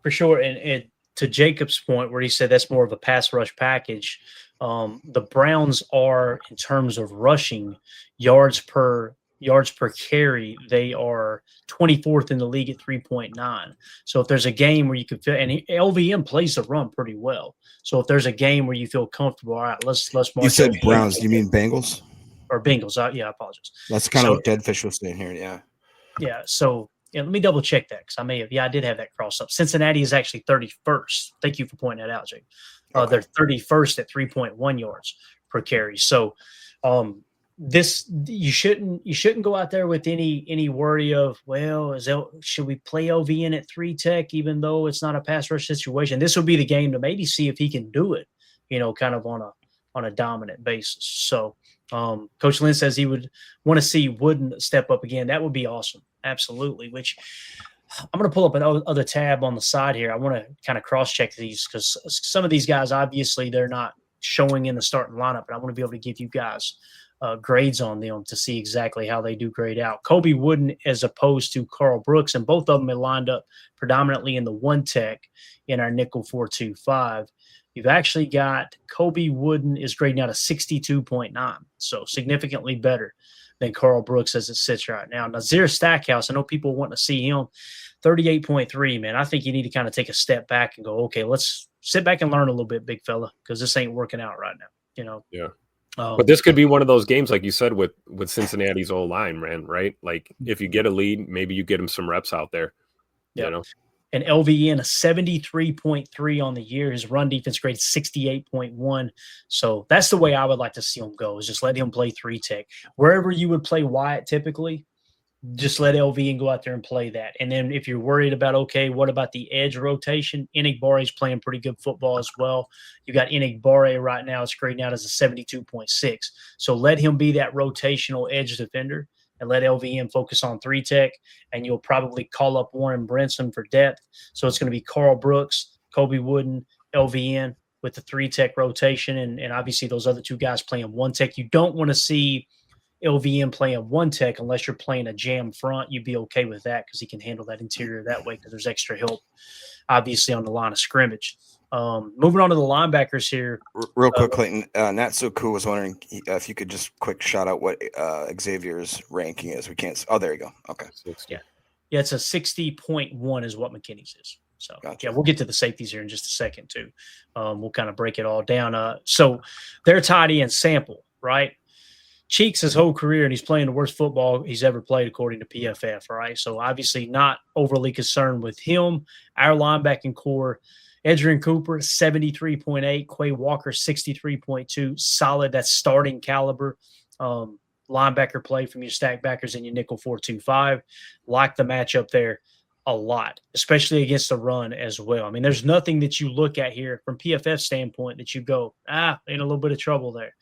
For sure. And to Jacob's point, where he said that's more of a pass rush package, the Browns are, in terms of rushing yards per carry, they are 24th in the league at 3.9. So if there's a game where you could feel, and LVM plays the run pretty well. So if there's a game where you feel comfortable, all right, let's march. You said LVM Browns. You mean Bengals? or Bengals? Yeah, I apologize. That's kind of what Deadfish was saying here. Yeah. Yeah. So yeah, let me double check that because I may have. Yeah, I did have that cross up. Cincinnati is actually 31st. Thank you for pointing that out, Jake. Okay. They're 31st at 3.1 yards per carry. So this you shouldn't go out there with any worry of, well, should we play LVN at 3 tech even though it's not a pass rush situation. This would be the game to maybe see if he can do it, kind of on a dominant basis. So Coach Lynn says he would want to see Wooden step up again. That would be awesome. Absolutely. Which I'm going to pull up another tab on the side here. I want to kind of cross-check these because some of these guys, obviously, they're not showing in the starting lineup, but I want to be able to give you guys grades on them to see exactly how they do grade out. Kobe Wooden as opposed to Carl Brooks, and both of them are lined up predominantly in the 1 tech in our nickel 4-2-5. You've actually got Kobe Wooden is grading out a 62.9, so significantly better than Carl Brooks as it sits right now. Nazir Stackhouse, I know people want to see him, 38.3, man. I think you need to kind of take a step back and go, okay, let's sit back and learn a little bit, big fella, because this ain't working out right now, Yeah. But this could be one of those games, like you said, with Cincinnati's O-line, man, right? Like if you get a lead, maybe you get him some reps out there, And LVN, a 73.3 on the year. His run defense grade 68.1. So that's the way I would like to see him go, is just let him play 3 tech. Wherever you would play Wyatt typically, just let LVN go out there and play that. And then if you're worried about, okay, what about the edge rotation? Enigbare is playing pretty good football as well. You got Enigbare right now. It's grading out as a 72.6. So let him be that rotational edge defender and let LVN focus on 3 tech, and you'll probably call up Warren Brinson for depth. So it's going to be Carl Brooks, Kobe Wooden, LVN with the 3 tech rotation, and obviously those other 2 guys playing 1 tech. You don't want to see LVN playing 1 tech unless you're playing a jam front. You'd be okay with that because he can handle that interior that way because there's extra help, obviously, on the line of scrimmage. Moving on to the linebackers here. Real quick, Clayton. Nat Soku was wondering if you could just quick shout out what Xavier's ranking is. We can't. Oh, there you go. Okay. Yeah, it's a 60.1 is what McKinney's is. So, Gotcha. Yeah, we'll get to the safeties here in just a second, too. We'll kind of break it all down. So their tight end Sample, right? Cheeks his whole career, and he's playing the worst football he's ever played, according to PFF, right? So obviously not overly concerned with him. Our linebacking core, Edgerrin Cooper, 73.8. Quay Walker, 63.2. Solid. That's starting caliber linebacker play from your stack backers in your nickel 4-2-5. Like the matchup there a lot, especially against the run as well. I mean, there's nothing that you look at here from PFF standpoint that you go, in a little bit of trouble there.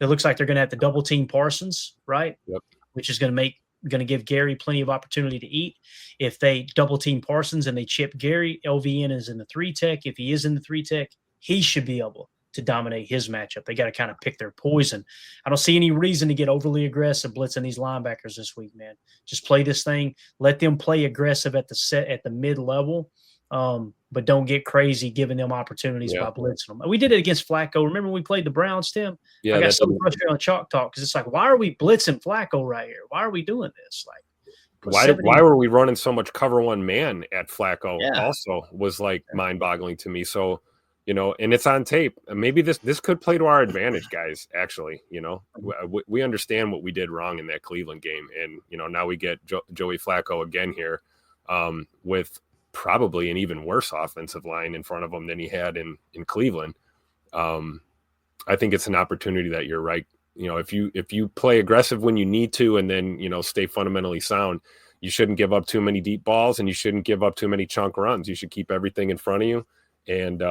It looks like they're going to have to double team Parsons, right? Yep. Which is going to give Gary plenty of opportunity to eat. If they double team Parsons and they chip Gary, LVN is in the 3 tech. If he is in the 3 tech, he should be able to dominate his matchup. They got to kind of pick their poison. I don't see any reason to get overly aggressive blitzing these linebackers this week, man. Just play this thing. Let them play aggressive at the mid level. But don't get crazy giving them opportunities by blitzing them. We did it against Flacco. Remember when we played the Browns, Tim? Yeah, I got so frustrated on Chalk Talk because it's like, why are we blitzing Flacco right here? Why are we doing this? Like, why were we running so much cover 1 man at Flacco? Yeah. Also was like mind-boggling to me. So, and it's on tape. Maybe this could play to our advantage, guys. Actually, we understand what we did wrong in that Cleveland game, and now we get Joey Flacco again here with probably an even worse offensive line in front of him than he had in Cleveland. I think it's an opportunity that you're right. If you play aggressive when you need to, and then, stay fundamentally sound, you shouldn't give up too many deep balls and you shouldn't give up too many chunk runs. You should keep everything in front of you. And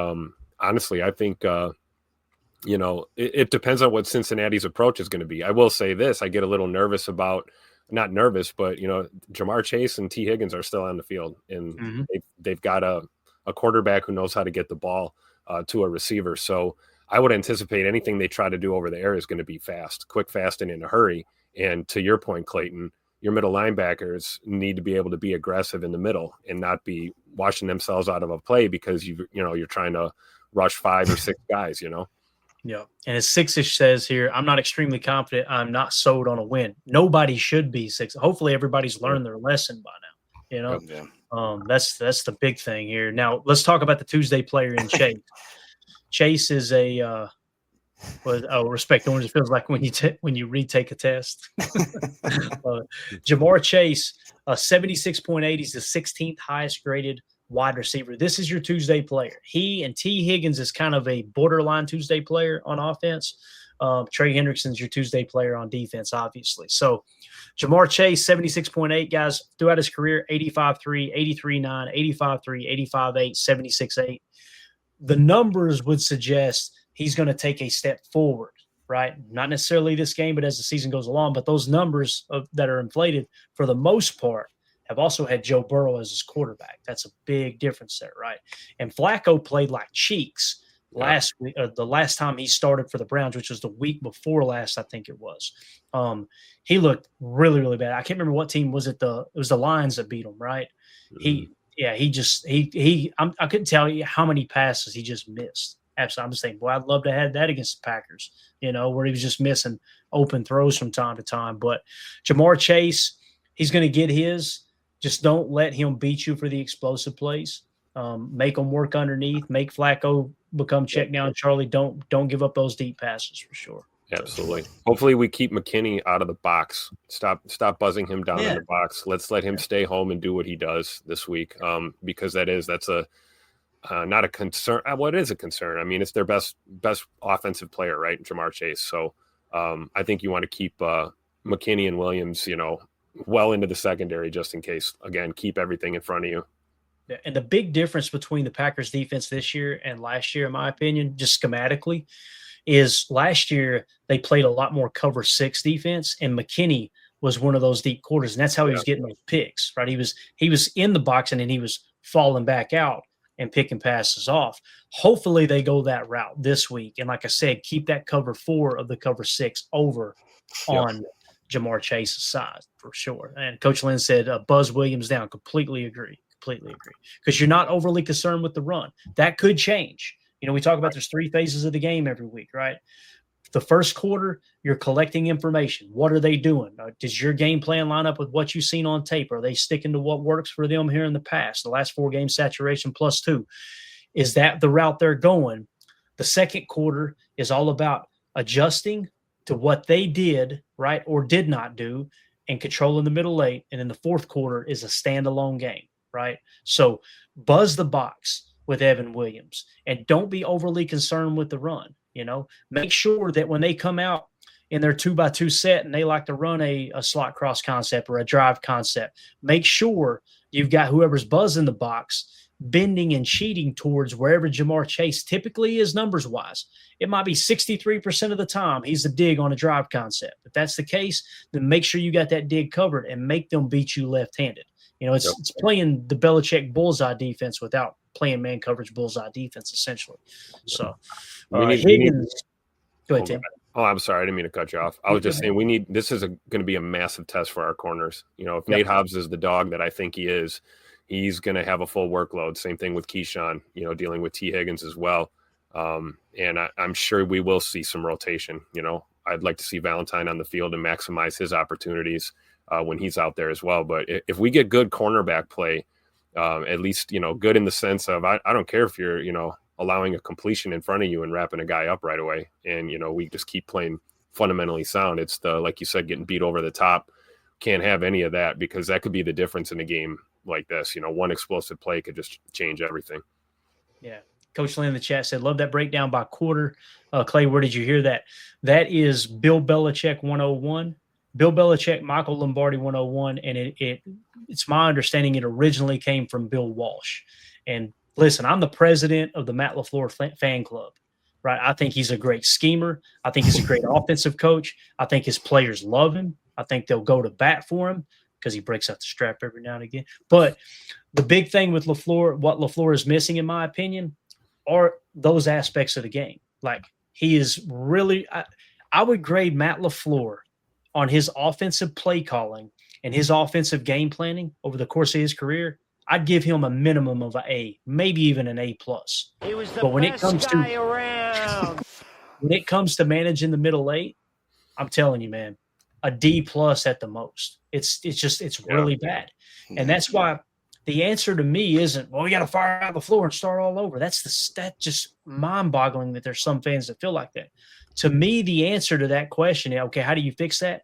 honestly, I think, it depends on what Cincinnati's approach is going to be. I will say this, I get a little nervous about, not nervous, but Jamar Chase and T. Higgins are still on the field, and they've got a quarterback who knows how to get the ball to a receiver. So I would anticipate anything they try to do over the air is going to be fast, quick, fast, and in a hurry. And to your point, Clayton, your middle linebackers need to be able to be aggressive in the middle and not be washing themselves out of a play because you're trying to rush 5 or 6 guys, Yeah. And as Six-ish says here, I'm not extremely confident. I'm not sold on a win. Nobody should be six. Hopefully everybody's learned their lesson by now. Yeah. That's the big thing here. Now let's talk about the Tuesday player in Chase. Chase is respect orange. It feels like when you retake a test. Jamar Chase, 76.8. He's the 16th highest graded wide receiver. This is your Tuesday player. He and T. Higgins is kind of a borderline Tuesday player on offense. Trey Hendrickson's your Tuesday player on defense, obviously. So Jamar Chase, 76.8, guys, throughout his career, 85.3, 83.9, 85.3, 85.8, 76.8. The numbers would suggest he's going to take a step forward, right? Not necessarily this game, but as the season goes along. But those numbers that are inflated, for the most part, have also had Joe Burrow as his quarterback. That's a big difference there, right? And Flacco played like cheeks last week, the last time he started for the Browns, which was the week before last, I think it was. He looked really, really bad. I can't remember what team was it. It was the Lions that beat him, right? Mm-hmm. I couldn't tell you how many passes he just missed. Absolutely. I'm just saying, boy, I'd love to have that against the Packers, where he was just missing open throws from time to time. But Jamar Chase, he's going to get his. Just don't let him beat you for the explosive plays. Make him work underneath. Make Flacco become check down. Charlie, don't give up those deep passes for sure. Absolutely. Hopefully we keep McKinney out of the box. Stop buzzing him down in the box. Let's let him stay home and do what he does this week. Because that's not a concern. Well, it is a concern. I mean, it's their best offensive player, right? Jamar Chase. So I think you want to keep McKinney and Williams, well into the secondary just in case. Again, keep everything in front of you. Yeah, and the big difference between the Packers defense this year and last year, in my opinion, just schematically, is last year they played a lot more cover 6 defense, and McKinney was one of those deep quarters, and that's how he was getting those picks, right? He was in the box, and then he was falling back out and picking passes off. Hopefully they go that route this week. And like I said, keep that cover 4 of the cover 6 over on Jamar Chase's side for sure. And Coach Lynn said, Buzz Williams down. Completely agree. Because you're not overly concerned with the run. That could change. We talk about there's 3 phases of the game every week, right? The first quarter, you're collecting information. What are they doing? Does your game plan line up with what you've seen on tape? Are they sticking to what works for them here in the past? The last 4 games, saturation +2. Is that the route they're going? The second quarter is all about adjusting to what they did, right, or did not do, and controlling the middle late. And then the fourth quarter is a standalone game, right? So buzz the box with Evan Williams and don't be overly concerned with the run. Make sure that when they come out in their 2x2 set and they like to run a slot cross concept or a drive concept, make sure you've got whoever's buzzing the box bending and cheating towards wherever Jamar Chase typically is numbers wise. It might be 63% of the time he's a dig on a drive concept. If that's the case, then make sure you got that dig covered and make them beat you left-handed. It's playing the Belichick bullseye defense without playing man coverage bullseye defense, essentially. So Higgins. Go ahead, Tim. Oh, I'm sorry. I didn't mean to cut you off. I was just saying this is going to be a massive test for our corners. If Nate Hobbs is the dog that I think he is, he's going to have a full workload. Same thing with Keyshawn, dealing with T. Higgins as well. And I'm sure we will see some rotation. I'd like to see Valentine on the field and maximize his opportunities when he's out there as well. But if we get good cornerback play, at least, good in the sense of I don't care if you're, allowing a completion in front of you and wrapping a guy up right away. And, we just keep playing fundamentally sound. It's like you said, getting beat over the top. Can't have any of that because that could be the difference in a game like this. One explosive play could just change everything. Yeah. Coach Lynn in the chat said, love that breakdown by quarter. Clay, where did you hear that? That is Bill Belichick 101. Bill Belichick, Michael Lombardi 101. And it's my understanding it originally came from Bill Walsh. And listen, I'm the president of the Matt LaFleur fan club, right? I think he's a great schemer. I think he's a great offensive coach. I think his players love him. I think they'll go to bat for him because he breaks out the strap every now and again. But the big thing with LaFleur, what LaFleur is missing, in my opinion, are those aspects of the game. Like he is really – I would grade Matt LaFleur on his offensive play calling and his offensive game planning over the course of his career, I'd give him a minimum of an A, maybe even an A+. He was the but when best guy around. When it comes to managing the middle eight, I'm telling you, man, a D+ at the most. It's really bad. And that's why the answer to me isn't, well, we got to fire out the floor and start all over. That's just mind-boggling that there's some fans that feel like that. To me, the answer to that question is, okay, how do you fix that?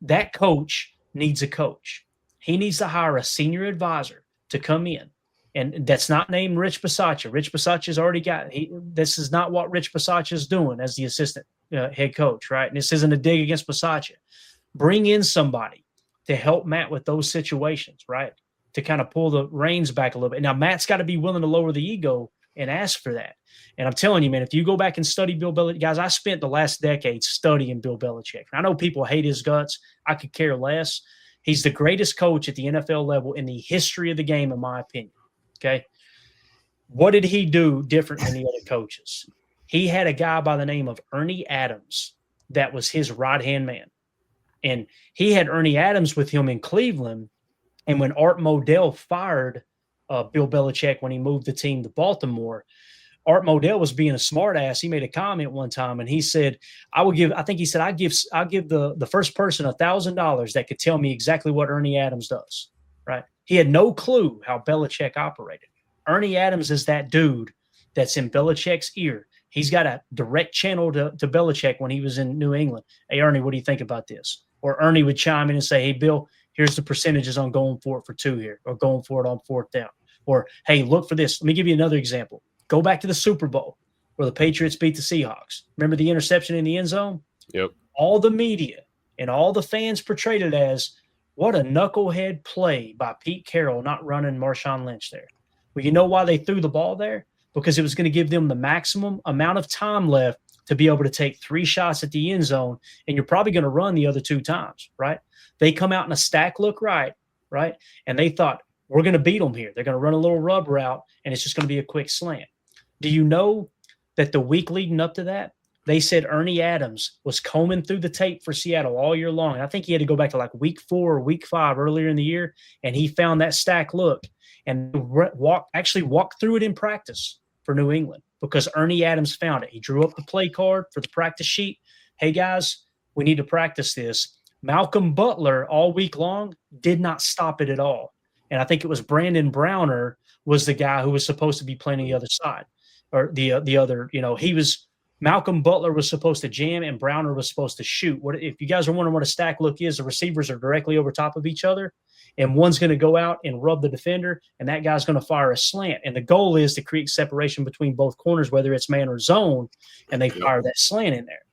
That coach needs a coach. He needs to hire a senior advisor to come in. And that's not named Rich Bisaccia. Rich Bisaccia's already got this is not what Rich Bisaccia is doing as the assistant head coach, right? And this isn't a dig against Bisaccia. Bring in somebody to help Matt with those situations, right? To kind of pull the reins back a little bit. Now, Matt's got to be willing to lower the ego and ask for that. And I'm telling you, man, if you go back and study Bill Belichick, guys, I spent the last decade studying Bill Belichick. I know people hate his guts. I could care less. He's the greatest coach at the NFL level in the history of the game, in my opinion. Okay. What did he do different than the other coaches? He had a guy by the name of Ernie Adams that was his right-hand man. And he had Ernie Adams with him in Cleveland. And when Art Modell fired Bill Belichick when he moved the team to Baltimore, Art Modell was being a smart ass. He made a comment one time and he said, I'll give the first person $1,000 that could tell me exactly what Ernie Adams does. Right. He had no clue how Belichick operated. Ernie Adams is that dude that's in Belichick's ear. He's got a direct channel to Belichick when he was in New England. Hey, Ernie, what do you think about this? Or Ernie would chime in and say, hey, Bill, here's the percentages on going for it for 2 here, or going for it on 4th down. Or, hey, look for this. Let me give you another example. Go back to the Super Bowl where the Patriots beat the Seahawks. Remember the interception in the end zone? Yep. All the media and all the fans portrayed it as, what a knucklehead play by Pete Carroll not running Marshawn Lynch there. Well, you know why they threw the ball there? Because it was going to give them the maximum amount of time left to be able to take 3 shots at the end zone, and you're probably going to run the other 2 times, right? They come out in a stack look right? And they thought, we're going to beat them here. They're going to run a little rub route, and it's just going to be a quick slant. Do you know that the week leading up to that, they said Ernie Adams was combing through the tape for Seattle all year long. And I think he had to go back to like week 4 or week 5 earlier in the year, and he found that stack look and walked through it in practice for New England because Ernie Adams found it. He drew up the play card for the practice sheet. Hey, guys, we need to practice this. Malcolm Butler all week long did not stop it at all. And I think it was Brandon Browner was the guy who was supposed to be playing the other side or the other, Malcolm Butler was supposed to jam and Browner was supposed to shoot. What if you guys are wondering what a stack look is? The receivers are directly over top of each other, and one's going to go out and rub the defender, and that guy's going to fire a slant. And the goal is to create separation between both corners, whether it's man or zone, and they fire that slant in there.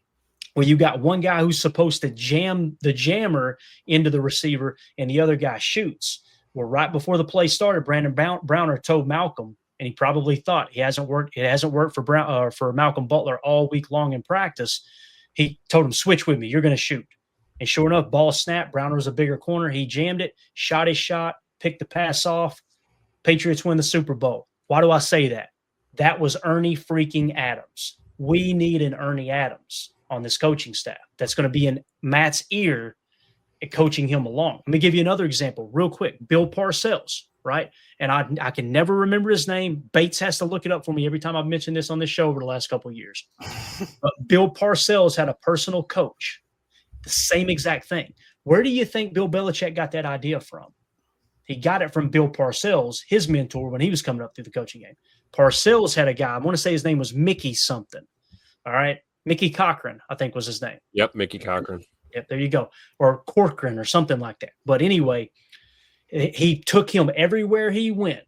Well, you got one guy who's supposed to jam the jammer into the receiver, and the other guy shoots. Well, right before the play started, Brandon Browner told Malcolm, and he probably thought it hasn't worked for Malcolm Butler all week long in practice. He told him, switch with me. You're going to shoot. And sure enough, ball snapped. Browner was a bigger corner. He jammed it, shot his shot, picked the pass off. Patriots win the Super Bowl. Why do I say that? That was Ernie freaking Adams. We need an Ernie Adams on this coaching staff that's going to be in Matt's ear and coaching him along. Let me give you another example real quick. Bill Parcells, right? And I can never remember his name. Bates has to look it up for me every time I've mentioned this on this show over the last couple of years. But Bill Parcells had a personal coach. The same exact thing. Where do you think Bill Belichick got that idea from? He got it from Bill Parcells, his mentor, when he was coming up through the coaching game. Parcells had a guy, I want to say his name was Mickey something. All right? Mickey Cochran, I think was his name. Yep, Mickey Cochran. Yep, there you go. Or Corcoran or something like that. But anyway, he took him everywhere he went.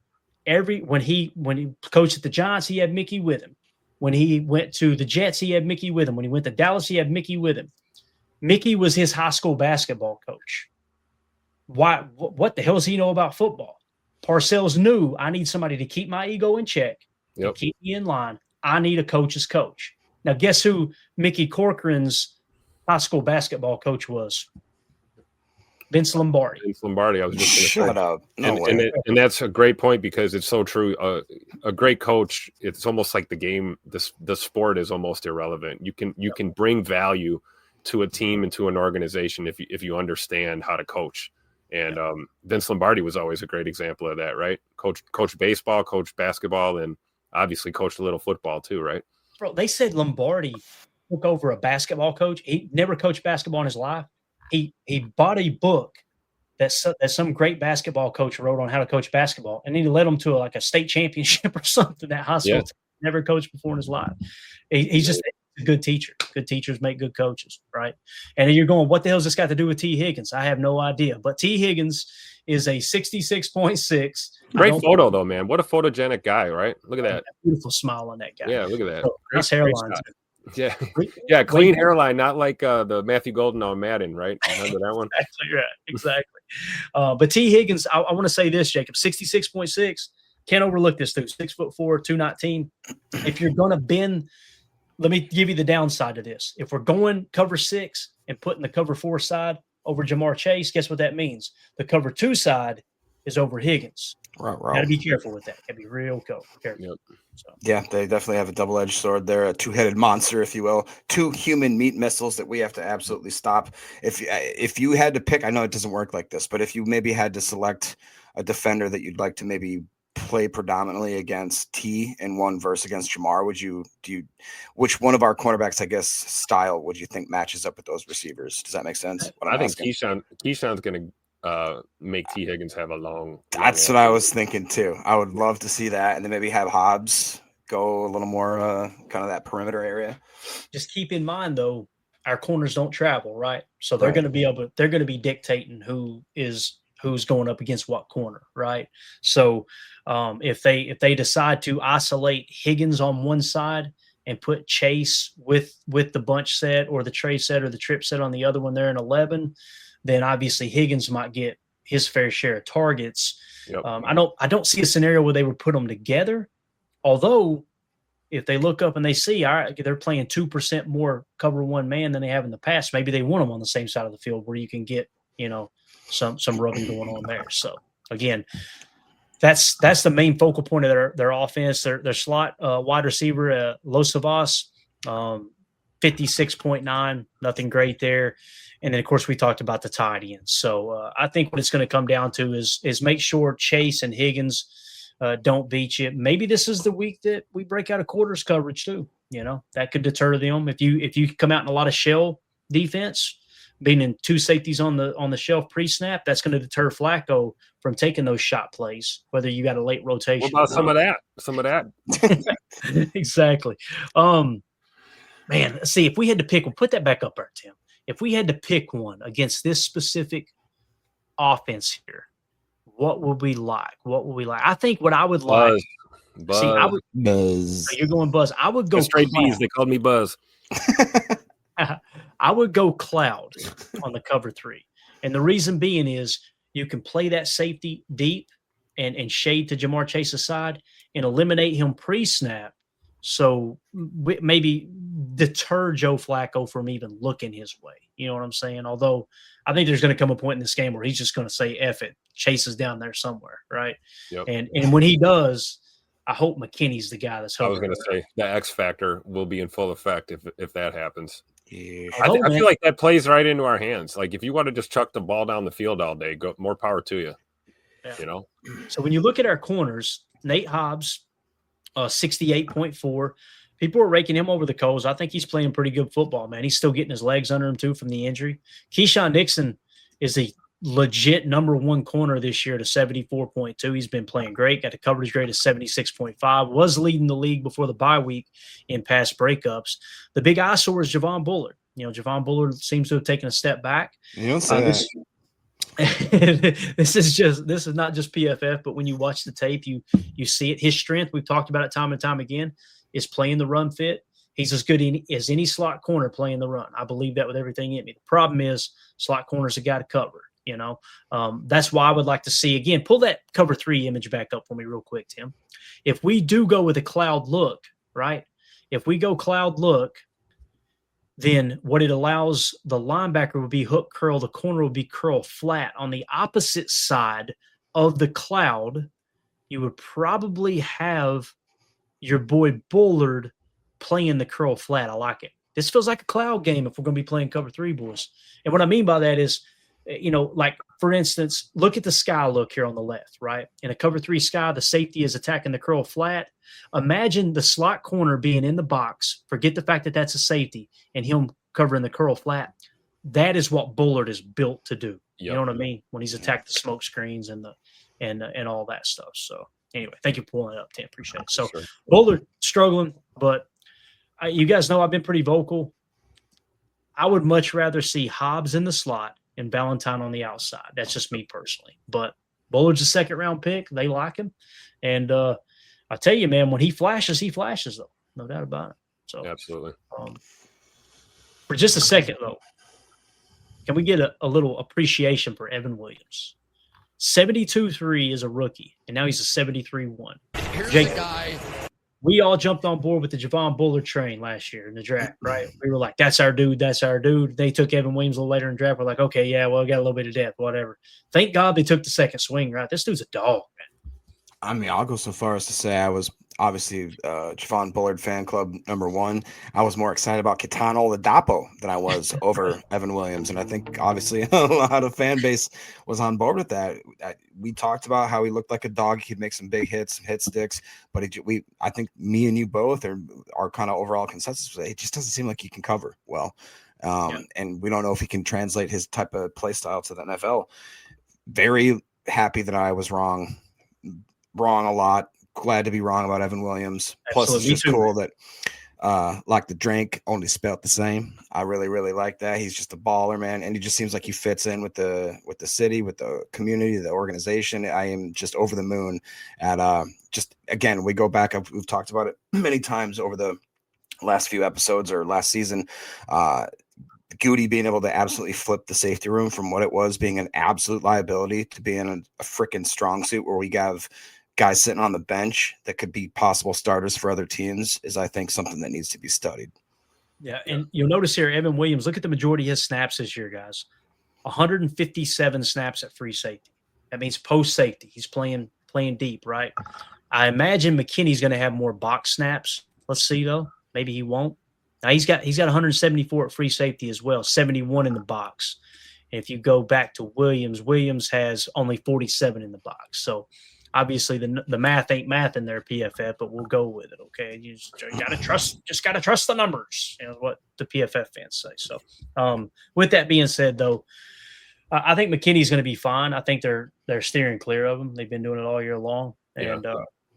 When he coached at the Giants, he had Mickey with him. When he went to the Jets, he had Mickey with him. When he went to Dallas, he had Mickey with him. Mickey was his high school basketball coach. Why? What the hell does he know about football? Parcells knew I need somebody to keep my ego in check, keep me in line. I need a coach's coach. Now, guess who Mickey Corcoran's high school basketball coach was? Vince Lombardi. Vince Lombardi. I was just going to shut up. No way. And that's a great point because it's so true. A great coach, it's almost like the game. The sport is almost irrelevant. You can bring value to a team and to an organization if you understand how to coach. And Vince Lombardi was always a great example of that, right? Coach baseball, coach basketball, and obviously coached a little football too, right? Bro, they said Lombardi took over a basketball coach. He never coached basketball in his life. He bought a book that some great basketball coach wrote on how to coach basketball, and then he led him to a state championship or something. That high school never coached before in his life. He's just a good teacher. Good teachers make good coaches, right? And then you're going, what the hell has this got to do with T. Higgins? I have no idea. But T. Higgins is a 66.6. Great photo, though, man. What a photogenic guy, right? Look at that. Beautiful smile on that guy. Yeah, look at that. So, nice hairline. Yeah, clean hairline, not like the Matthew Golden on Madden, right? Remember that one? Exactly right. Exactly. But T. Higgins, I want to say this, Jacob, 66.6. Can't overlook this dude. 6'4", 219. If you're going to bend, let me give you the downside to this. If we're going cover 6 and putting the cover 4 side over Jamar Chase, guess what that means? The cover 2 side is over Higgins. Right. Got to be careful with that. Got to be real careful. Yep. So. Yeah, they definitely have a double-edged sword there, a two-headed monster, if you will. 2 human meat missiles that we have to absolutely stop. If you had to pick, I know it doesn't work like this, but if you maybe had to select a defender that you'd like to maybe play predominantly against T and one verse against Jamar, which one of our cornerbacks, I guess, style would you think matches up with those receivers? Does that make sense? I think Keyshawn's going to make T. Higgins have a long. That's what I was thinking too. I would love to see that, and then maybe have Hobbs go a little more kind of that perimeter area. Just keep in mind though, our corners don't travel, right? So they're going to be dictating who's going up against what corner, right? So if they decide to isolate Higgins on one side and put Chase with the bunch set or the tray set or the trip set on the other one there in 11, then obviously Higgins might get his fair share of targets. Yep. I don't see a scenario where they would put them together, although if they look up and they see, all right, they're playing 2% more cover 1 man than they have in the past, maybe they want them on the same side of the field where you can get, some rubbing going on there. So again, that's the main focal point of their offense. Their slot wide receiver, Los Savas, 56.9, nothing great there. And then of course we talked about the tight ends. So I think what it's going to come down to is make sure Chase and Higgins don't beat you. Maybe this is the week that we break out of quarters coverage too. That could deter them. If you come out in a lot of shell defense, being in 2 safeties on the shelf pre-snap, that's going to deter Flacco from taking those shot plays, whether you got a late rotation. What about some of that? Exactly. Man, let's see. If we had to pick, we'll put that back up there, Tim. If we had to pick one against this specific offense here, what would we like? I think what I would like. Buzz. See, Buzz. So you're going Buzz. I would go straight B's. They called me Buzz. I would go Cloud on the cover 3. And the reason being is you can play that safety deep and shade to Jamar Chase's side and eliminate him pre-snap. So maybe deter Joe Flacco from even looking his way. You know what I'm saying? Although I think there's going to come a point in this game where he's just going to say, F it, Chase is down there somewhere, right? Yep. And when he does, I hope McKinney's the guy that's helping. I was going to say the X factor will be in full effect if that happens. Yeah. I feel like that plays right into our hands. Like if you want to just chuck the ball down the field all day, go more power to you. Yeah. So when you look at our corners, Nate Hobbs, 68.4. People are raking him over the coals. I think he's playing pretty good football, man. He's still getting his legs under him too from the injury. Keyshawn Nixon is a legit number 1 corner this year to 74.2. He's been playing great. Got a coverage grade of 76.5. Was leading the league before the bye week in pass breakups. The big eyesore is Javon Bullard. Javon Bullard seems to have taken a step back. You don't say that. This is not just PFF, but when you watch the tape, you see it. His strength, we've talked about it time and time again, is playing the run fit. He's as good as any slot corner playing the run. I believe that with everything in me. The problem is slot corner's a guy to cover. That's why I would like to see, again, pull that cover 3 image back up for me real quick, Tim. If we do go with a cloud look, right? If we go cloud look, then what it allows the linebacker would be hook curl, the corner would be curl flat. On the opposite side of the cloud, you would probably have your boy Bullard playing the curl flat. I like it. This feels like a cloud game if we're going to be playing cover 3, boys. And what I mean by that is, like, for instance, look at the sky look here on the left, right? In a cover 3 sky, the safety is attacking the curl flat. Imagine the slot corner being in the box. Forget the fact that that's a safety and him covering the curl flat. That is what Bullard is built to do. Yep. You know what I mean? When he's attacked the smoke screens and all that stuff. So anyway, thank you for pulling it up, Tim. Appreciate it. So sure. Bullard struggling, but you guys know I've been pretty vocal. I would much rather see Hobbs in the slot and Valentine on the outside. That's just me personally. But Bullard's a second-round pick. They like him. And I tell you, man, when he flashes, though. No doubt about it. So absolutely. For just a second, though, can we get a little appreciation for Evan Williams? 72-3 is a rookie, and now he's a 73-1. Here's Jake, the guy. We all jumped on board with the Javon Bullard train last year in the draft, right? We were like, that's our dude, that's our dude. They took Evan Williams a little later in the draft. We're like, okay, yeah, well, we got a little bit of depth, whatever. Thank God they took the second swing, right? This dude's a dog, man. I mean, I'll go so far as to say I was obviously Javon Bullard fan club #1. I was more excited about Kitano Oladapo than I was over Evan Williams. And I think obviously a lot of fan base was on board with that. We talked about how he looked like a dog. He could make some big hits, some hit sticks, but I think me and you both are kind of overall consensus. It just doesn't seem like he can cover well. And we don't know if he can translate his type of play style to the NFL. Very happy that I was wrong a lot. Glad to be wrong about Evan Williams. Plus, Absolutely. It's just cool that like the drink only spelled the same. I really, really like that. He's just a baller, man, and he just seems like he fits in with the city, with the community, the organization. I am just over the moon at just again. We go back. We've talked about it many times over the last few episodes or last season. Goody being able to absolutely flip the safety room from what it was being an absolute liability to being a freaking strong suit where we have guys sitting on the bench that could be possible starters for other teams is, I think, something that needs to be studied. Yeah, and you'll notice here, Evan Williams, look at the majority of his snaps this year, guys. 157 snaps at free safety. That means post safety. He's playing deep, right? I imagine McKinney's going to have more box snaps. Let's see, though. Maybe he won't. Now, he's got 174 at free safety as well, 71 in the box. If you go back to Williams has only 47 in the box. So, obviously, the math ain't math in there, PFF, but we'll go with it, okay? You gotta trust the numbers, what the PFF fans say. So, with that being said, though, I think McKinney's going to be fine. I think they're steering clear of him. They've been doing it all year long, and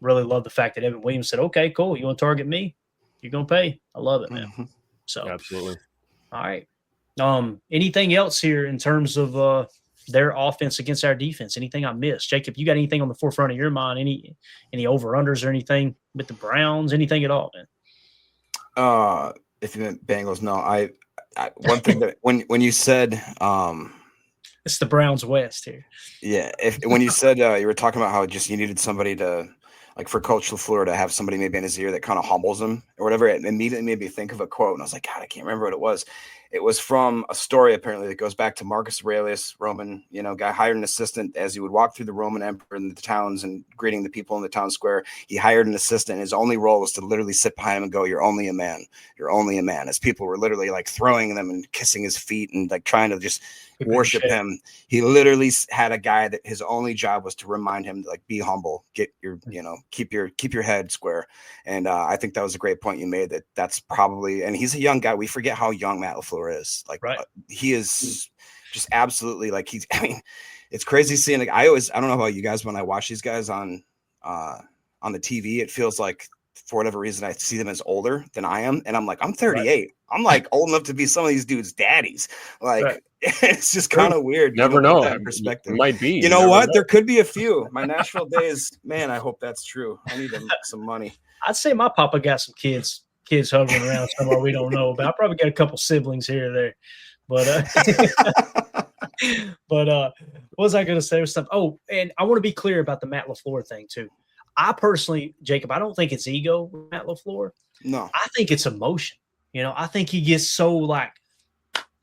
really love the fact that Evan Williams said, "Okay, cool. You want to target me? You're going to pay." I love it, man. Mm-hmm. So, absolutely. All right. Anything else here in terms of their offense against our defense? Anything I missed? Jacob, you got anything on the forefront of your mind? Any over-unders or anything with the Browns? Anything at all, man? If you meant Bengals, no. I one thing that when you said it's the Browns West here. Yeah. When you said you were talking about how just you needed somebody to, like, for Coach LaFleur to have somebody maybe in his ear that kind of humbles him or whatever, it immediately made me think of a quote. And I was like, God, I can't remember what it was. It was from a story, apparently, that goes back to Marcus Aurelius, Roman, guy hired an assistant as he would walk through the Roman emperor in the towns and greeting the people in the town square. He hired an assistant. His only role was to literally sit behind him and go, "You're only a man. You're only a man." As people were literally like throwing them and kissing his feet and like trying to just worship him. He literally had a guy that his only job was to remind him to, like, be humble, get your, keep your head square. And I think that was a great point you made, that's probably, and he's a young guy. We forget how young Matt LaFleur is. Like, right. He is just absolutely, like, it's crazy seeing, like, I don't know about you guys, when I watch these guys on the TV, it feels like, for whatever reason, I see them as older than I am. And I'm like, I'm 38. Right. I'm like old enough to be some of these dudes' daddies. Like, right. It's just kind of weird. Never know. That perspective. It might be. You know what? Know. There could be a few. My Nashville days, man, I hope that's true. I need to make some money. I'd say my papa got some kids hovering around somewhere we don't know about. I probably got a couple siblings here or there. But what was I going to say? There was something. Oh, and I want to be clear about the Matt LaFleur thing too. I personally, Jacob, I don't think it's ego with Matt LaFleur. No. I think it's emotion. I think he gets so like,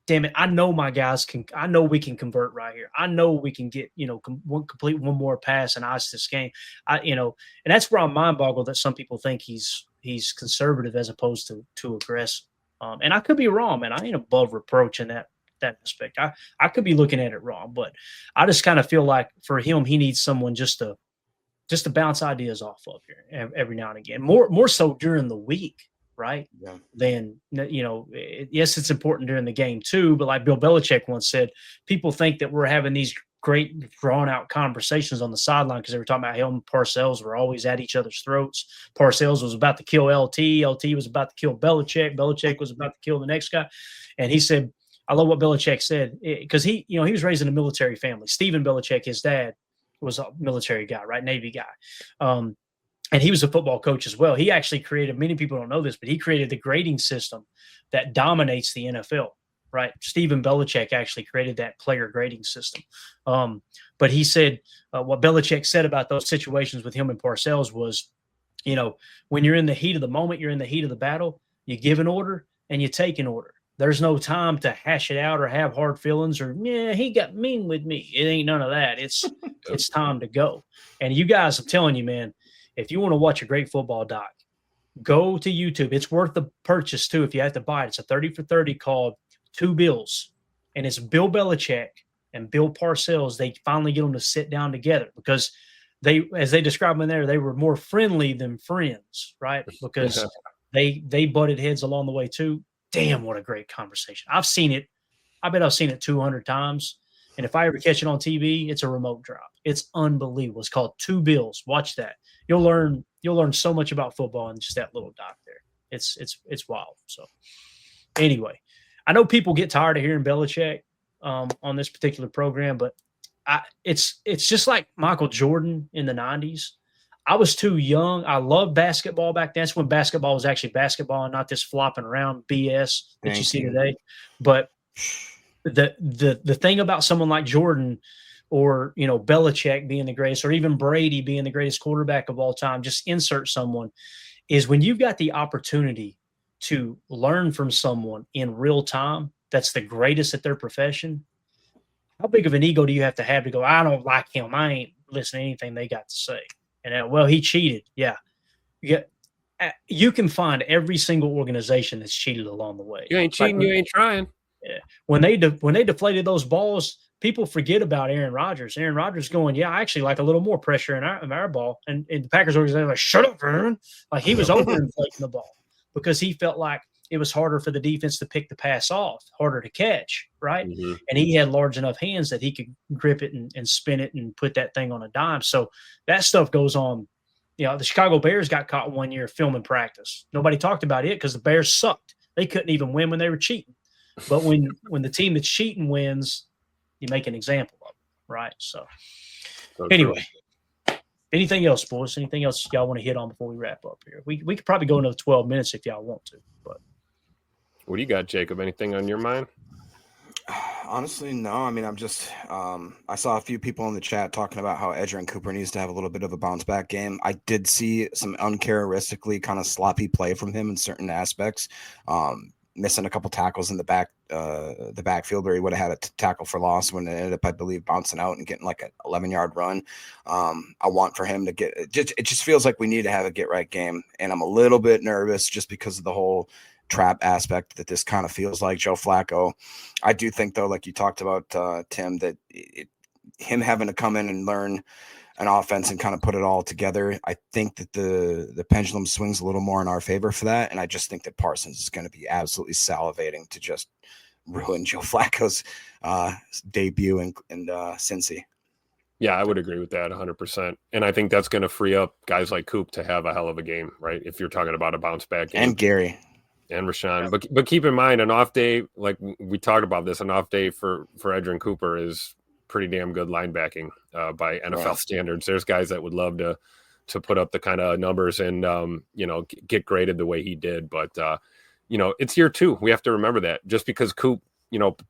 damn it, I know my guys I know we can convert right here. I know we can get, complete one more pass and ice this game. And that's where I'm mind boggled that some people think he's conservative as opposed to aggressive. And I could be wrong, man. I ain't above reproach in that aspect. I could be looking at it wrong, but I just kind of feel like for him, he needs someone just to bounce ideas off of here every now and again. More so during the week, right? Yeah. Then yes, it's important during the game too. But like Bill Belichick once said, people think that we're having these great drawn out conversations on the sideline because they were talking about him and Parcells were always at each other's throats. Parcells was about to kill LT. LT was about to kill Belichick. Belichick was about to kill the next guy. And he said, I love what Belichick said because he was raised in a military family. Stephen Belichick, his dad, was a military guy, right? Navy guy. And he was a football coach as well. He actually created, many people don't know this, but he created the grading system that dominates the NFL, right? Stephen Belichick actually created that player grading system. But he said what Belichick said about those situations with him and Parcells was, when you're in the heat of the moment, you're in the heat of the battle, you give an order and you take an order. There's no time to hash it out or have hard feelings or, he got mean with me. It ain't none of that. It's time to go. And you guys, I'm telling you, man, if you want to watch a great football doc, go to YouTube. It's worth the purchase too if you have to buy it. It's a 30 for 30 called Two Bills. And it's Bill Belichick and Bill Parcells. They finally get them to sit down together because they, as they describe in there, they were more friendly than friends, right? Because they butted heads along the way too. Damn, what a great conversation. I've seen it. I bet I've seen it 200 times. And if I ever catch it on TV, it's a remote drop. It's unbelievable. It's called Two Bills. Watch that. You'll learn so much about football in just that little doc there. It's wild. So anyway, I know people get tired of hearing Belichick on this particular program, but it's just like Michael Jordan in the 90s. I was too young. I loved basketball back then. That's when basketball was actually basketball and not this flopping around BS that you see today. But the thing about someone like Jordan or, Belichick being the greatest or even Brady being the greatest quarterback of all time, just insert someone, is when you've got the opportunity to learn from someone in real time that's the greatest at their profession, how big of an ego do you have to go, I don't like him. I ain't listening to anything they got to say. And well, he cheated. Yeah. You can find every single organization that's cheated along the way. You ain't cheating. You ain't trying. Yeah. When they deflated those balls, people forget about Aaron Rodgers. Aaron Rodgers going, I actually like a little more pressure in our ball. And the Packers organization like, shut up, Aaron. Like he was overinflating the ball because he felt like it was harder for the defense to pick the pass off, harder to catch, right? Mm-hmm. And he had large enough hands that he could grip it and spin it and put that thing on a dime. So that stuff goes on. The Chicago Bears got caught one year filming practice. Nobody talked about it because the Bears sucked. They couldn't even win when they were cheating. But when the team that's cheating wins, you make an example of it, right? So anyway, anything else, boys? Anything else y'all want to hit on before we wrap up here? We could probably go another 12 minutes if y'all want to. But what do you got, Jacob? Anything on your mind? Honestly, no. I mean, I'm just I saw a few people in the chat talking about how Edgerrin Cooper needs to have a little bit of a bounce back game. I did see some uncharacteristically kind of sloppy play from him in certain aspects. Missing a couple tackles in the backfield where he would have had a tackle for loss when it ended up, I believe, bouncing out and getting like an 11-yard run. I want for him to get it just feels like we need to have a get right game. And I'm a little bit nervous just because of the whole trap aspect that this kind of feels like Joe Flacco. I do think, though, like you talked about, Tim, that him having to come in and learn an offense and kind of put it all together, I think that the pendulum swings a little more in our favor for that. And I just think that Parsons is going to be absolutely salivating to just ruin Joe Flacco's debut in Cincy. Yeah, I would agree with that 100%. And I think that's going to free up guys like Coop to have a hell of a game, right? If you're talking about a bounce back game. And Gary. And Rashawn. Yeah. But keep in mind, an off day, like we talked about this, an off day for Edgerrin Cooper is pretty damn good linebacking by NFL standards. There's guys that would love to put up the kind of numbers and get graded the way he did. But it's year two. We have to remember that just because Coop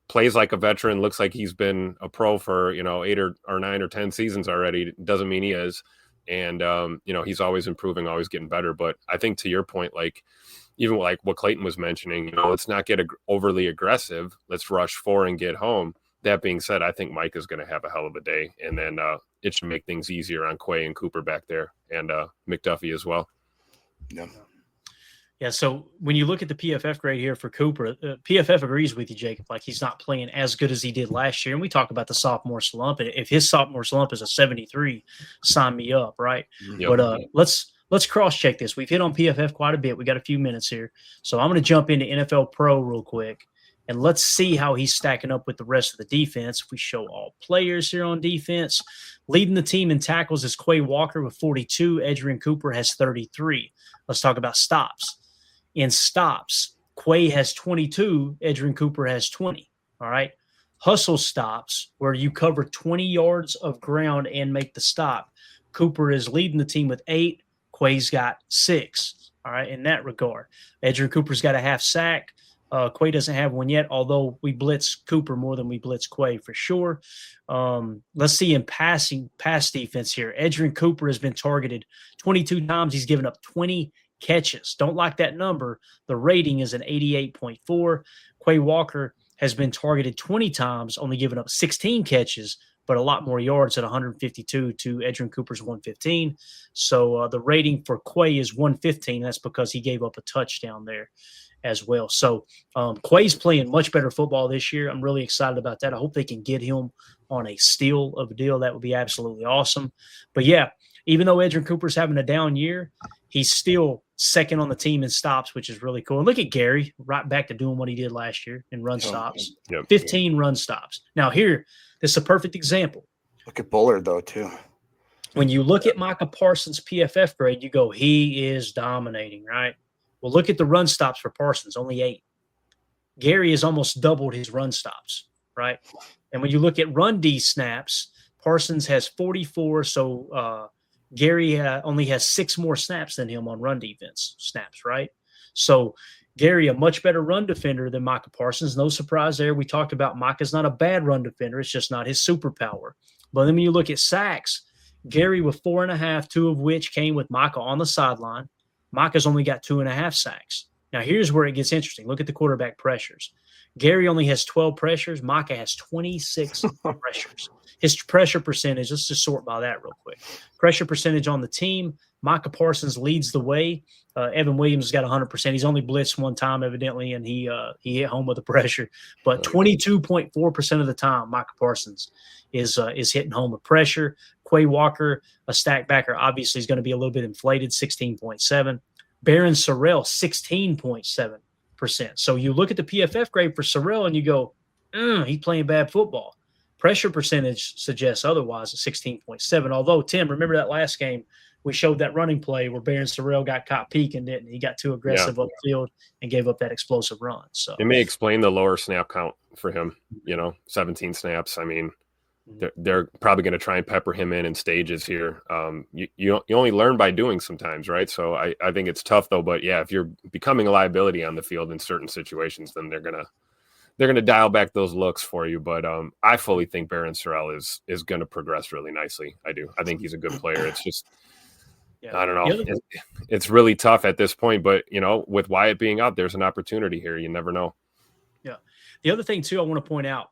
plays like a veteran, looks like he's been a pro for 8 or 9 or 10 seasons already, doesn't mean he is. And he's always improving, always getting better. But I think to your point, like even like what Clayton was mentioning, let's not get overly aggressive. Let's rush 4 and get home. That being said, I think Mike is going to have a hell of a day, and then it should make things easier on Quay and Cooper back there, and McDuffie as well. Yeah. Yeah, so when you look at the PFF grade here for Cooper, PFF agrees with you, Jacob. Like, he's not playing as good as he did last year. And we talk about the sophomore slump. And if his sophomore slump is a 73, sign me up, right? Yep. But let's cross check this. We've hit on PFF quite a bit. We got a few minutes here, so I'm going to jump into NFL Pro real quick, and let's see how he's stacking up with the rest of the defense. If we show all players here on defense, leading the team in tackles is Quay Walker with 42. Edgerrin Cooper has 33. Let's talk about stops. In stops, Quay has 22, Edgerrin Cooper has 20. All right. Hustle stops, where you cover 20 yards of ground and make the stop. Cooper is leading the team with 8. Quay's got 6. All right. In that regard, Edgerrin Cooper's got a half sack. Quay doesn't have one yet, although we blitz Cooper more than we blitz Quay for sure. Let's see in pass defense here. Edgerrin Cooper has been targeted 22 times. He's given up 20 catches. Don't like that number. The rating is an 88.4. Quay Walker has been targeted 20 times, only given up 16 catches, but a lot more yards at 152 to Edgerrin Cooper's 115. So the rating for Quay is 115. That's because he gave up a touchdown there as well. So Quay's playing much better football this year. I'm really excited about that. I hope they can get him on a steal of a deal. That would be absolutely awesome. But yeah, even though Edgerrin Cooper's having a down year, he's still second on the team in stops, which is really cool. And look at Gary, right back to doing what he did last year in run stops. Yep. 15 run stops. Now here, this is a perfect example. Look at Bullard, though, too. When you look at Micah Parsons' PFF grade, you go, he is dominating, right? Well, look at the run stops for Parsons, only 8. Gary has almost doubled his run stops, right? And when you look at run D snaps, Parsons has 44, so Gary only has 6 more snaps than him on run defense snaps, right? So Gary, a much better run defender than Micah Parsons. No surprise there. We talked about Micah's not a bad run defender. It's just not his superpower. But then when you look at sacks, Gary with 4.5, 2 of which came with Micah on the sideline. Micah's only got 2.5 sacks. Now, here's where it gets interesting. Look at the quarterback pressures. Gary only has 12 pressures. Micah has 26 pressures. His pressure percentage, let's just sort by that real quick. Pressure percentage on the team, Micah Parsons leads the way. Evan Williams has got 100%. He's only blitzed one time, evidently, and he hit home with the pressure. But 22.4% of the time, Micah Parsons is hitting home with pressure. Quay Walker, a stack backer, obviously is going to be a little bit inflated, 16.7. Baron Sorrell, 16.7%. So you look at the PFF grade for Sorrell and you go, he's playing bad football. Pressure percentage suggests otherwise at 16.7. Although, Tim, remember that last game we showed that running play where Baron Sorrell got caught peeking, didn't he? He got too aggressive upfield and gave up that explosive run. So it may explain the lower snap count for him, 17 snaps. I mean, they're probably going to try and pepper him in stages here. You only learn by doing sometimes, right? So I think it's tough though. But yeah, if you're becoming a liability on the field in certain situations, then they're gonna dial back those looks for you. But I fully think Baron Sorrell is going to progress really nicely. I do. I think he's a good player. It's just I don't know. It's really tough at this point. But with Wyatt being out, there's an opportunity here. You never know. Yeah. The other thing too, I want to point out.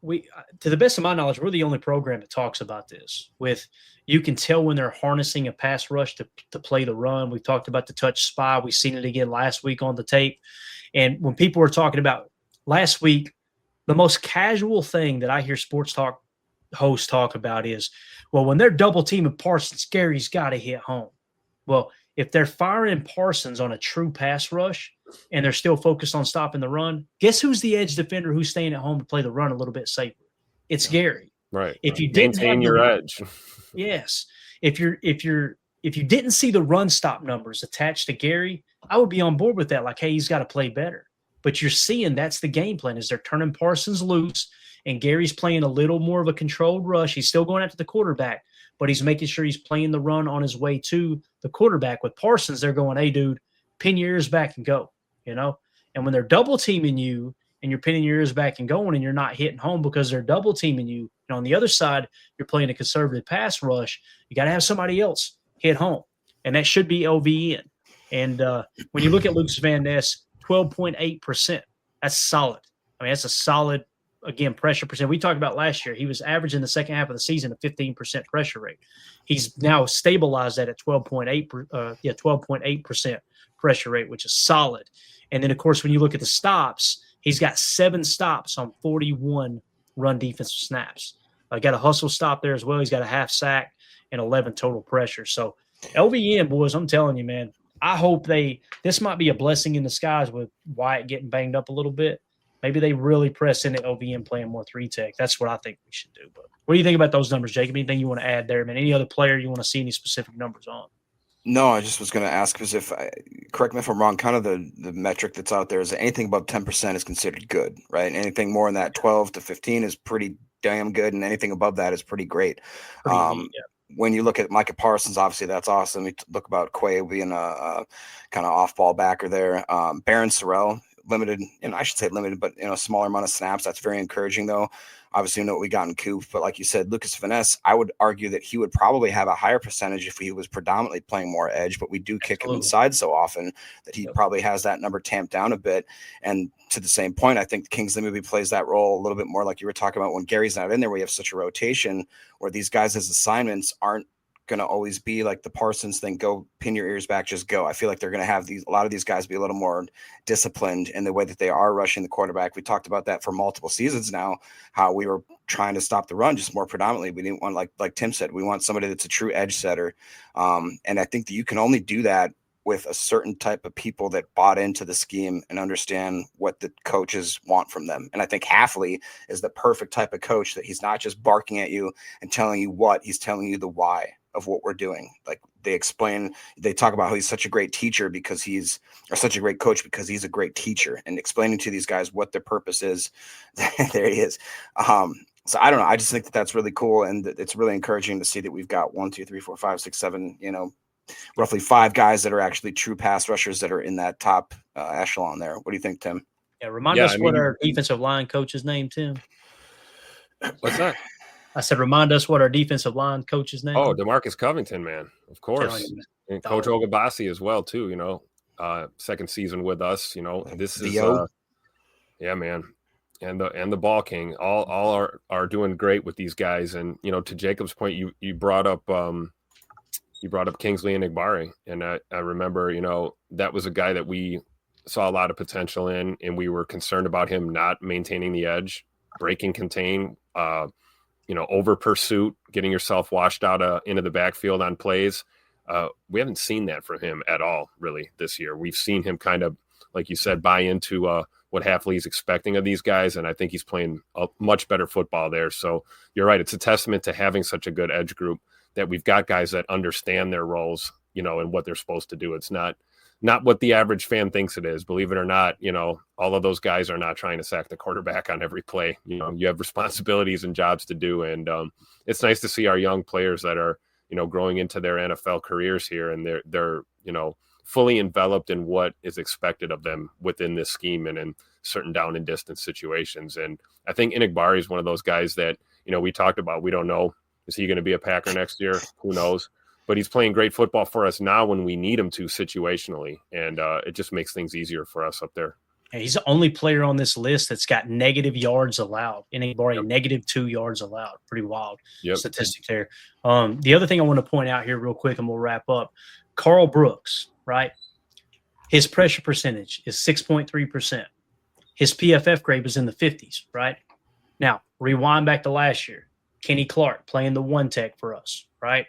We, to the best of my knowledge, we're the only program that talks about this. You can tell when they're harnessing a pass rush to play the run. We've talked about the touch spy. We've seen it again last week on the tape. And when people were talking about last week, the most casual thing that I hear sports talk hosts talk about is, well, when they're double teaming Parsons, Gary's got to hit home. Well, if they're firing Parsons on a true pass rush and they're still focused on stopping the run, guess who's the edge defender who's staying at home to play the run a little bit safer? It's Gary. Right. If you didn't maintain your edge. Yes. If you didn't see the run stop numbers attached to Gary, I would be on board with that. Like, hey, he's got to play better. But you're seeing that's the game plan is they're turning Parsons loose and Gary's playing a little more of a controlled rush. He's still going after the quarterback, but he's making sure he's playing the run on his way to the quarterback. With Parsons, they're going, hey, dude, pin your ears back and go, And when they're double teaming you and you're pinning your ears back and going and you're not hitting home because they're double teaming you, and on the other side, you're playing a conservative pass rush, you got to have somebody else hit home. And that should be LVN. And when you look at Lucas Van Ness, 12.8%, that's solid. I mean, that's a solid again, pressure percent. We talked about last year. He was averaging the second half of the season a 15% pressure rate. He's now stabilized that at 12.8% pressure rate, which is solid. And then, of course, when you look at the stops, he's got 7 stops on 41 run defensive snaps. Got a hustle stop there as well. He's got a half sack and 11 total pressure. So LVN, boys, I'm telling you, man, I hope this might be a blessing in disguise with Wyatt getting banged up a little bit. Maybe they really press into LVN playing more 3-tech. That's what I think we should do. But what do you think about those numbers, Jacob? Anything you want to add there, man? Any other player you want to see any specific numbers on? No, I just was going to ask because correct me if I'm wrong, kind of the metric that's out there is that anything above 10% is considered good, right? Anything more than that 12 to 15 is pretty damn good, and anything above that is pretty great. When you look at Micah Parsons, obviously that's awesome. You look about Quay being a kind of off-ball backer there. Baron Sorrell, limited, and I should say limited, but a smaller amount of snaps. That's very encouraging, though. Obviously, you know what we got in Coop, but like you said, Lucas Finesse, I would argue that he would probably have a higher percentage if he was predominantly playing more edge, but we do kick him inside so often that he probably has that number tamped down a bit. And to the same point, I think Kingsley maybe plays that role a little bit more like you were talking about when Gary's not in there. We have such a rotation where these guys as assignments aren't going to always be like the Parsons thing, go pin your ears back, just go. I feel like they're going to have a lot of these guys be a little more disciplined in the way that they are rushing the quarterback. We talked about that for multiple seasons now, how we were trying to stop the run just more predominantly. We didn't want, like Tim said, we want somebody that's a true edge setter. And I think that you can only do that with a certain type of people that bought into the scheme and understand what the coaches want from them. And I think Hafley is the perfect type of coach that he's not just barking at you and telling you what, he's telling you the why of what we're doing. Like they talk about how he's such a great teacher or such a great coach because he's a great teacher, and explaining to these guys what their purpose is. There he is. So I don't know. I just think that that's really cool. And it's really encouraging to see that we've got 1, 2, 3, 4, 5, 6, 7, roughly 5 guys that are actually true pass rushers that are in that top echelon there. What do you think, Tim? Yeah. Remind us what our defensive line coach's name, Tim. What's that? I said, remind us what our defensive line coach's name. Oh, DeMarcus Covington, man, of course, and Coach Ogabasi as well too. Second season with us. This is yeah, man, and the ball king all are doing great with these guys. And to Jacob's point, you brought up Kingsley and Igbari, and I remember that was a guy that we saw a lot of potential in, and we were concerned about him not maintaining the edge, breaking contain. Over pursuit, getting yourself washed out into the backfield on plays. We haven't seen that from him at all, really, this year. We've seen him kind of, like you said, buy into what Hafley's expecting of these guys, and I think he's playing a much better football there. So you're right. It's a testament to having such a good edge group that we've got guys that understand their roles, and what they're supposed to do. It's not what the average fan thinks it is. Believe it or not, all of those guys are not trying to sack the quarterback on every play. You have responsibilities and jobs to do. And it's nice to see our young players that are, growing into their NFL careers here. And they're fully enveloped in what is expected of them within this scheme and in certain down and distance situations. And I think Inigbari is one of those guys that, we talked about. We don't know. Is he going to be a Packer next year? Who knows? But he's playing great football for us now when we need him to situationally. And it just makes things easier for us up there. And he's the only player on this list that's got negative yards allowed. Negative 2 yards allowed. Pretty wild statistic there. The other thing I want to point out here real quick, and we'll wrap up. Carl Brooks, right? His pressure percentage is 6.3%. His PFF grade was in the 50s, right? Now, rewind back to last year. Kenny Clark playing the 1-tech for us, right?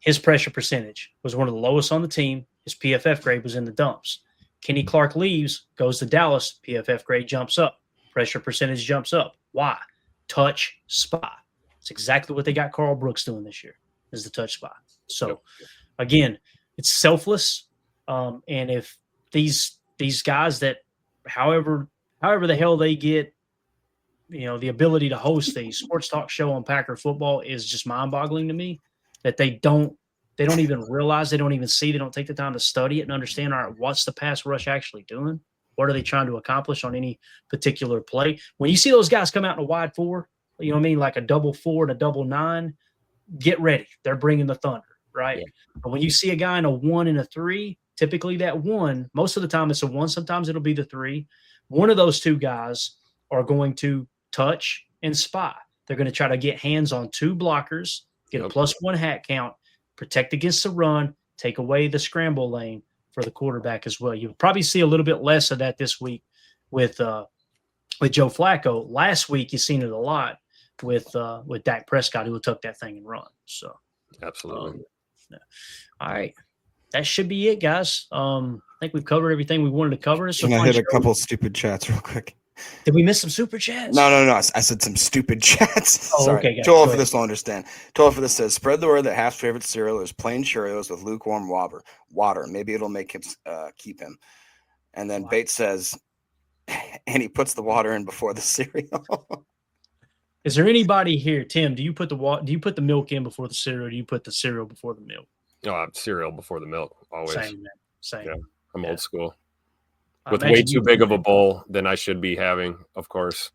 His pressure percentage was one of the lowest on the team. His PFF grade was in the dumps. Kenny Clark leaves, goes to Dallas. PFF grade jumps up. Pressure percentage jumps up. Why? Touch spot. It's exactly what they got Carl Brooks doing this year, is the touch spot. So, again, it's selfless. And if these guys that, however the hell they get, the ability to host the sports talk show on Packer football is just mind-boggling to me. That they don't even realize, they don't even see, they don't take the time to study it and understand, all right, what's the pass rush actually doing? What are they trying to accomplish on any particular play? When you see those guys come out in a wide 4, like a double 4 and a double 9, get ready. They're bringing the thunder, right? Yeah. But when you see a guy in a 1 and a 3, typically that 1, most of the time it's a 1, sometimes it'll be the 3. One of those 2 guys are going to touch, and spy. They're going to try to get hands on 2 blockers, get a +1 hat count, protect against the run, take away the scramble lane for the quarterback as well. You'll probably see a little bit less of that this week with Joe Flacco. Last week you seen it a lot with Dak Prescott, who took that thing and run. So absolutely. Yeah. All right, that should be it, guys. I think we've covered everything we wanted to cover. Can I hit a couple stupid chats real quick? Did we miss some super chats? No. I said some stupid chats. Oh, Sorry. okay. Joel for this will understand. Joel for this says, spread the word that Half's favorite cereal is plain Cheerios with lukewarm water. Maybe it'll make him keep him. And then Bates says, and he puts the water in before the cereal. Is there anybody here, Tim? Do you put the milk in before the cereal? Or do you put the cereal before the milk? No, cereal before the milk always. Same, man. Same. Yeah, I'm old school. With way too big of a bowl than I should be having, of course.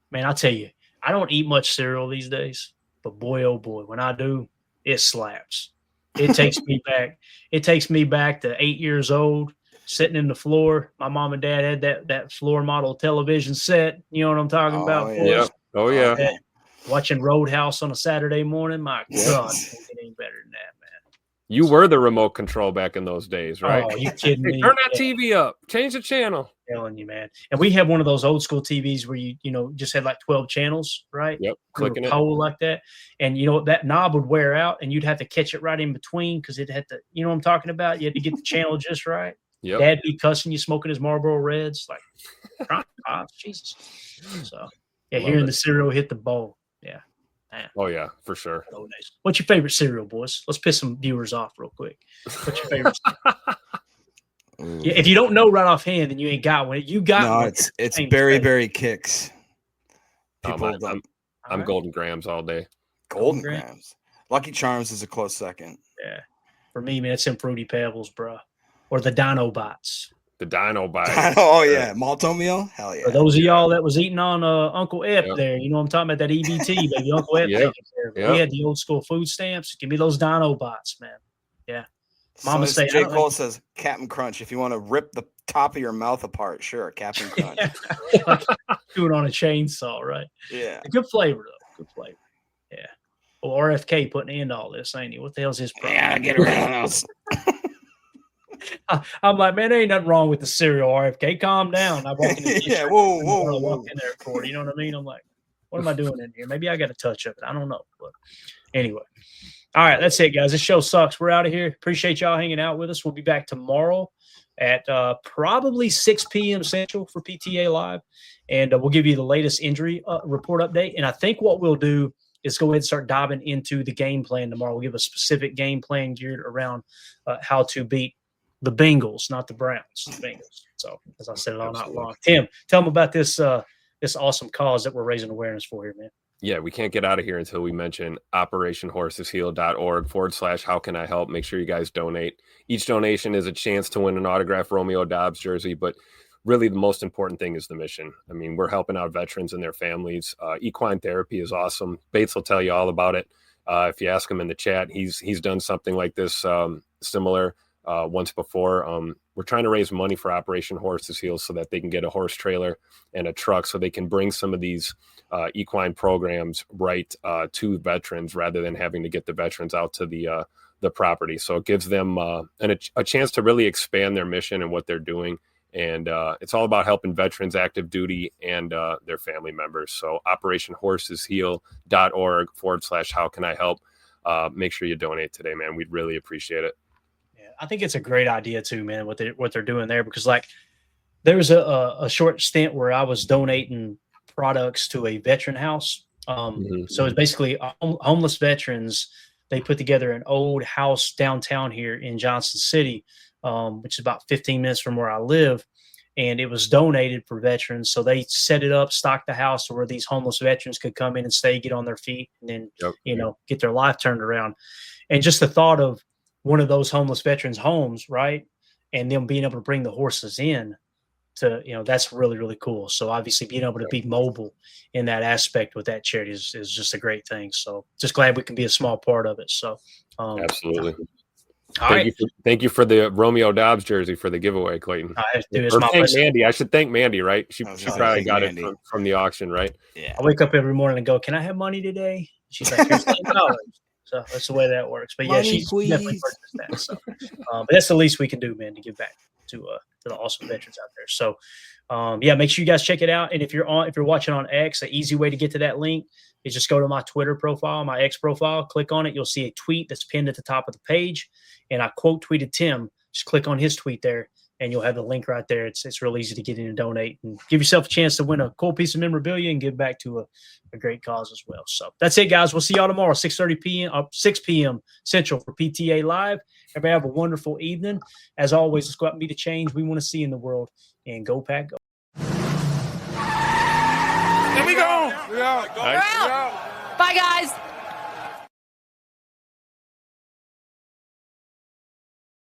Man, I'll tell you, I don't eat much cereal these days, but boy, oh boy, when I do, it slaps. It takes me back. It takes me back to 8 years old, sitting in the floor. My mom and dad had that floor model television set. You know what I'm talking about? Yeah. Oh, yeah. Watching Roadhouse on a Saturday morning. My God, it ain't better than that, man. You were the remote control back in those days, right? Oh, you kidding me? Turn that TV up. Change the channel. I'm telling you, man. And we had one of those old school TVs where you just had like 12 channels, right? Yep. Clicking it. Pole like that. And that knob would wear out and you'd have to catch it right in between because it had to, you know what I'm talking about? You had to get the channel just right. Yep. Dad be cussing you, smoking his Marlboro Reds. Like, Jesus. So, hearing the cereal hit the bowl. Yeah. Man. Oh, yeah, for sure. What's your favorite cereal, boys? Let's piss some viewers off real quick. What's your favorite cereal? Yeah, if you don't know right offhand, then you ain't got one. You got one. It's Berry Kicks. I'm right. Golden Grams all day. Golden Grams. Lucky Charms is a close second. Yeah. For me, man, it's them Fruity Pebbles, bro. Or the Dino Bites. The Dino Bites. Oh, yeah. Malto meal? Hell yeah. For those of y'all that was eating on Uncle Ep there, you know what I'm talking about, that EBT, baby. Uncle Ep. We had the old school food stamps. Give me those Dino Bites, man. Yeah. Mama say, J. Cole says, Captain Crunch. If you want to rip the top of your mouth apart, sure, Captain Crunch. Like doing on a chainsaw, right? Yeah. Good flavor, though. Good flavor. Yeah. Well, RFK putting into all this, ain't he? What the hell's his problem? Yeah, get around us. I'm like, man, there ain't nothing wrong with the cereal, RFK. Calm down. I walk in the yeah, whoa. I walk in there for it. You know what I mean? I'm like, what am I doing in here? Maybe I got a touch of it. I don't know. But anyway. All right, that's it, guys. This show sucks. We're out of here. Appreciate y'all hanging out with us. We'll be back tomorrow at probably 6 p.m. Central for PTA Live. And we'll give you the latest injury report update. And I think what we'll do is go ahead and start diving into the game plan tomorrow. We'll give a specific game plan geared around how to beat the Bengals, not the Browns, the Bengals. So, as I said it all night long. Tim, tell them about this awesome cause that we're raising awareness for here, man. Yeah, we can't get out of here until we mention operationhorsesheal.org/how can I help. Make sure you guys donate. Each donation is a chance to win an autographed Romeo Dobbs jersey, but really the most important thing is the mission. I mean, we're helping out veterans and their families. Equine therapy is awesome. Bates will tell you all about it. If you ask him in the chat, he's done something like this similar once before. We're trying to raise money for Operation Horses Heal so that they can get a horse trailer and a truck so they can bring some of these equine programs right to veterans rather than having to get the veterans out to the property. So it gives them a chance to really expand their mission and what they're doing. And it's all about helping veterans, active duty, and their family members. So operationhorsesheal.org/how can I help. Make sure you donate today, man. We'd really appreciate it. I think it's a great idea too, man, what they're doing there, because like there was a short stint where I was donating products to a veteran house. So it's basically homeless veterans. They put together an old house downtown here in Johnson City, which is about 15 minutes from where I live. And it was donated for veterans. So they set it up, stocked the house where these homeless veterans could come in and stay, get on their feet, and then, get their life turned around. And just the thought of one of those homeless veterans' homes, right, and them being able to bring the horses in to, that's really, really cool. So obviously being able to be mobile in that aspect with that charity is just a great thing. So just glad we can be a small part of it. So absolutely. All right. Thank you for the Romeo Dobbs jersey for the giveaway, Clayton. Dude, or thank Mandy. I should thank Mandy, right? She probably got Mandy. it from the auction, right? Yeah. I wake up every morning and go, "Can I have money today?" She's like, "Here's $10." So that's the way that works. But yeah, she definitely purchased that. So, but that's the least we can do, man, to give back to the awesome veterans out there. So, yeah, make sure you guys check it out. And if you're watching on X, the easy way to get to that link is just go to my Twitter profile, my X profile, click on it. You'll see a tweet that's pinned at the top of the page. And I quote tweeted Tim. Just click on his tweet there, and you'll have the link right there. It's real easy to get in and donate and give yourself a chance to win a cool piece of memorabilia and give back to a great cause as well. So that's it, guys. We'll see y'all tomorrow, 6 p.m. Central for PTA Live. Everybody have a wonderful evening. As always, let's go out and be the change we want to see in the world. And go, Pack, go. Here we go. Bye, guys.